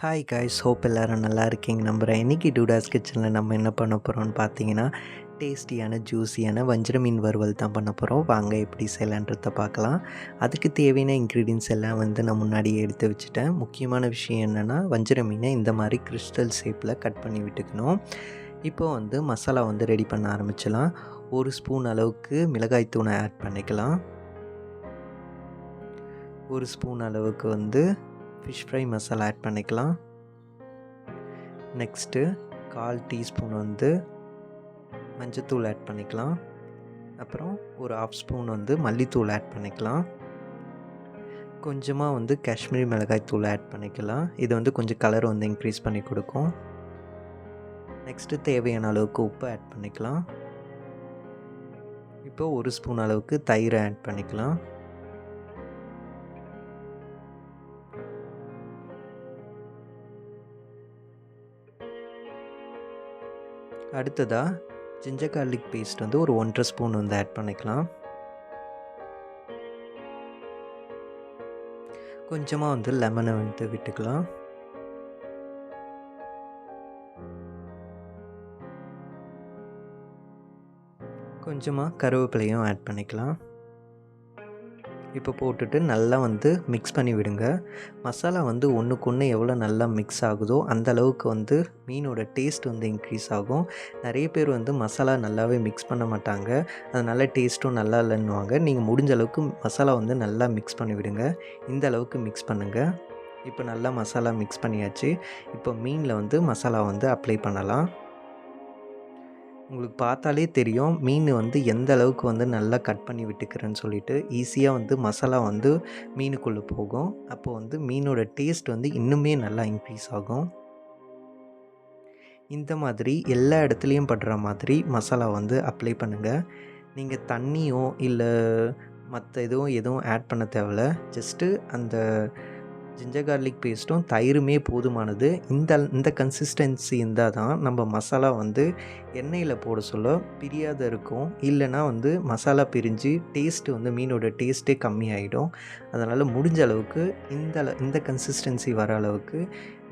Hi guys, hope எல்லோரும் நல்லா இருக்கீங்க நம்புகிறேன். இன்றைக்கி டூடாஸ் கிச்சனில் நம்ம என்ன பண்ண போகிறோம்னு பார்த்தீங்கன்னா, டேஸ்டியான ஜூஸியான வஞ்சர மீன் வறுவல் தான் பண்ண போகிறோம். வாங்க எப்படி செய்யலான்றதை பார்க்கலாம். அதுக்கு தேவையான இன்க்ரீடியன்ஸ் எல்லாம் நான் முன்னாடியே எடுத்து வச்சுட்டேன். முக்கியமான விஷயம் என்னென்னா, வஞ்சர மீனை இந்த மாதிரி கிறிஸ்டல் ஷேப்பில் கட் பண்ணி விட்டுக்கணும். இப்போது மசாலா ரெடி பண்ண ஆரம்பிச்சிடலாம். 1 ஸ்பூன் அளவுக்கு மிளகாய் தூளை ஆட் பண்ணிக்கலாம். 1 ஸ்பூன் அளவுக்கு ஃபிஷ் ஃப்ரை மசாலா ஆட் பண்ணிக்கலாம். நெக்ஸ்ட்டு 1/4 டீஸ்பூன் மஞ்சத்தூள் ஆட் பண்ணிக்கலாம். அப்புறம் ஒரு 1/2 ஸ்பூன் மல்லித்தூள் ஆட் பண்ணிக்கலாம். கொஞ்சமாக காஷ்மீரி மிளகாய் தூள் ஆட் பண்ணிக்கலாம். இது கொஞ்சம் கலர் இன்க்ரீஸ் பண்ணி கொடுக்கும். நெக்ஸ்ட்டு தேவையான அளவுக்கு உப்பு ஆட் பண்ணிக்கலாம். இப்போ 1 ஸ்பூன் அளவுக்கு தயிர் ஆட் பண்ணிக்கலாம். அடுத்ததாக ஜிஞ்சர் கார்லிக் பேஸ்ட் ஒரு 1/2 ஸ்பூன் ஆட் பண்ணிக்கலாம். கொஞ்சமாக லெமனை விட்டுக்கலாம். கொஞ்சமாக கருவேப்பிலையும் ஆட் பண்ணிக்கலாம். இப்போ போட்டுட்டு நல்லா மிக்ஸ் பண்ணி விடுங்க. மசாலா ஒன்றுக்கு ஒன்று எவ்வளோ நல்லா மிக்ஸ் ஆகுதோ அந்த அளவுக்கு மீனோட டேஸ்ட் இன்க்ரீஸ் ஆகும். நிறைய பேர் மசாலா நல்லாவே மிக்ஸ் பண்ண மாட்டாங்க, அதனால் டேஸ்ட்டும் நல்லா இல்லைன்னுவாங்க. நீங்கள் முடிஞ்ச அளவுக்கு மசாலா நல்லா மிக்ஸ் பண்ணி விடுங்க. இந்த அளவுக்கு மிக்ஸ் பண்ணுங்கள். இப்போ நல்லா மசாலா மிக்ஸ் பண்ணியாச்சு. இப்போ மீனில் மசாலா அப்ளை பண்ணலாம். உங்களுக்கு பார்த்தாலே தெரியும் மீன் எந்த அளவுக்கு நல்லா கட் பண்ணி விட்டுக்கிறேன்னு சொல்லிட்டு. ஈஸியாக மசாலா மீனுக்குள்ளே போகும். அப்போது மீனோட டேஸ்ட் இன்னுமே நல்லா இன்க்ரீஸ் ஆகும். இந்த மாதிரி எல்லா இடத்துலையும் படுற மாதிரி மசாலா அப்ளை பண்ணுங்கள். நீங்கள் தண்ணியோ இல்லை மற்ற எதுவும் ஆட் பண்ண தேவையில்ல. ஜஸ்ட்டு அந்த ஜிஞ்சர் கார்லிக் பேஸ்ட்டும் தயிருமே போதுமானது. இந்த கன்சிஸ்டன்சி இருந்தால் தான் நம்ம மசாலா எண்ணெயில் போட சொல்ல பிரியாத இருக்கும். இல்லைனா மசாலா பிரிஞ்சு டேஸ்ட்டு மீனோட டேஸ்ட்டே கம்மியாயிடும். அதனால் முடிஞ்ச அளவுக்கு இந்த கன்சிஸ்டன்சி வர அளவுக்கு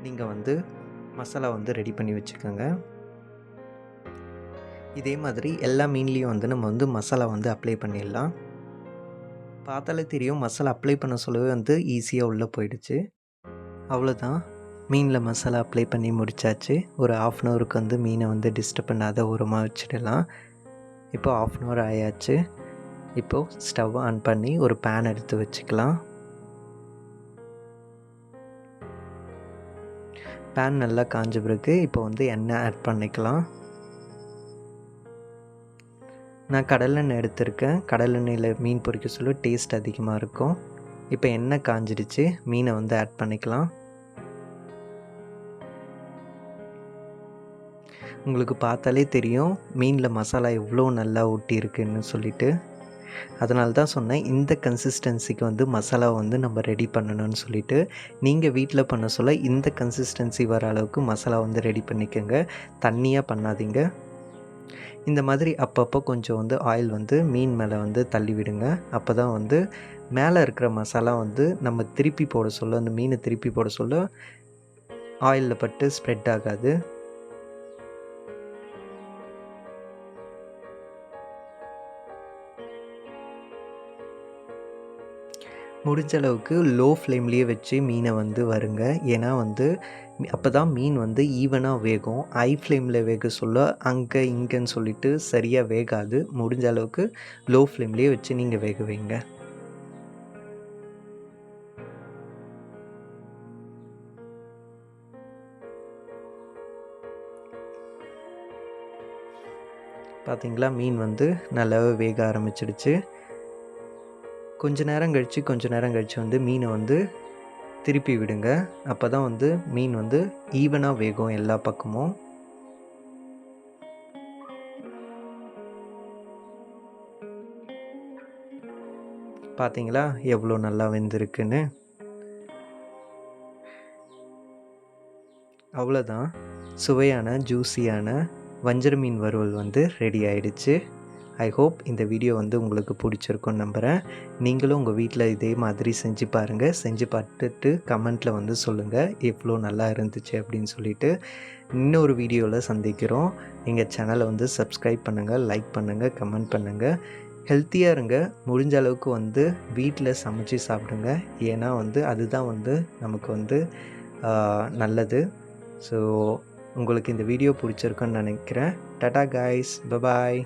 நீங்கள் மசாலா ரெடி பண்ணி வச்சுக்கோங்க. இதே மாதிரி எல்லா மீன்லேயும் நம்ம மசாலா அப்ளை பண்ணிடலாம். பார்த்தாலே தெரியும் மசாலா அப்ளை பண்ண சொல்லவே ஈஸியாக உள்ளே போயிடுச்சு. அவ்வளோதான், மீனில் மசாலா அப்ளை பண்ணி முடித்தாச்சு. ஒரு 1/2 அன் ஹவருக்கு மீனை டிஸ்டர்ப் பண்ணாத ஓரமாக வச்சிடலாம். இப்போ 1/2 அன் ஹவர் ஆயாச்சு. இப்போது ஸ்டவ் ஆன் பண்ணி ஒரு பேன் எடுத்து வச்சுக்கலாம். பேன் நல்லா காஞ்ச பிறகு இப்போ எண்ணெய் ஆட் பண்ணிக்கலாம். நான் கடலெண்ணெய் எடுத்திருக்கேன். கடலெண்ணெயில் மீன் பொரிக்க சொல்ல டேஸ்ட் அதிகமாக இருக்கும். இப்போ எண்ணெய் காஞ்சிடுச்சு. மீனை ஆட் பண்ணிக்கலாம். உங்களுக்கு பார்த்தாலே தெரியும் மீனில் மசாலா எவ்வளோ நல்லா ஊட்டியிருக்குன்னு சொல்லிட்டு. அதனால தான் சொன்னேன் இந்த கன்சிஸ்டன்சிக்கு மசாலா நம்ம ரெடி பண்ணணும்னு சொல்லிட்டு. நீங்கள் வீட்டில் பண்ண சொல்ல இந்த கன்சிஸ்டன்சி வர அளவுக்கு மசாலா ரெடி பண்ணிக்கோங்க. தண்ணியாக பண்ணாதீங்க. இந்த மாதிரி அப்பப்போ கொஞ்சம் ஆயில் மீன் மேலே தள்ளி விடுங்க. அப்போ தான் மேலே இருக்கிற மசாலா நம்ம திருப்பி போட சொல்ல, அந்த மீனை திருப்பி போட சொல்ல ஆயிலில் பட்டு ஸ்ப்ரெட் ஆகாது. முடிஞ்ச அளவுக்கு லோ ஃப்ளேம்லேயே வச்சு மீனை வருங்க. ஏன்னா அப்போ தான் மீன் ஈவனாக வேகும். ஹை ஃப்ளேமில் வேக சொல்ல அங்கே இங்கேன்னு சொல்லிட்டு சரியாக வேகாது. முடிஞ்ச அளவுக்கு லோ ஃப்ளேம்லேயே வச்சு நீங்கள் வேக வைங்க. பார்த்திங்களா, மீன் நல்லாவே வேக ஆரம்பிச்சிடுச்சு. கொஞ்ச நேரம் கழித்து மீனை திருப்பி விடுங்க. அப்போ தான் மீன் ஈவனாக வேகும் எல்லா பக்கமும். பார்த்தீங்களா எவ்வளோ நல்லா வெந்திருக்குன்னு. அவ்வளோதான், சுவையான ஜூஸியான வஞ்சர மீன் வறுவல் ரெடி ஆயிடுச்சு. ஐ ஹோப் இந்த வீடியோ வந்து உங்களுக்கு பிடிச்சிருக்குன்னு நம்புகிறேன். நீங்களும் உங்கள் வீட்டில் இதே மாதிரி செஞ்சு பாருங்கள். செஞ்சு பார்த்துட்டு கமெண்ட்டில் வந்து சொல்லுங்கள் எவ்வளோ நல்லா இருந்துச்சு அப்படின்னு சொல்லிட்டு. இன்னொரு வீடியோவில் சந்திக்கிறோம். எங்கள் சேனலை வந்து சப்ஸ்கிரைப் பண்ணுங்கள், லைக் பண்ணுங்கள், கமெண்ட் பண்ணுங்கள். ஹெல்த்தியாக இருங்க. முடிஞ்ச அளவுக்கு வந்து வீட்டில் சமைச்சு சாப்பிடுங்க. ஏன்னா வந்து அதுதான் வந்து நமக்கு வந்து நல்லது. ஸோ உங்களுக்கு இந்த வீடியோ பிடிச்சிருக்குன்னு நினைக்கிறேன். Tata guys, bye bye.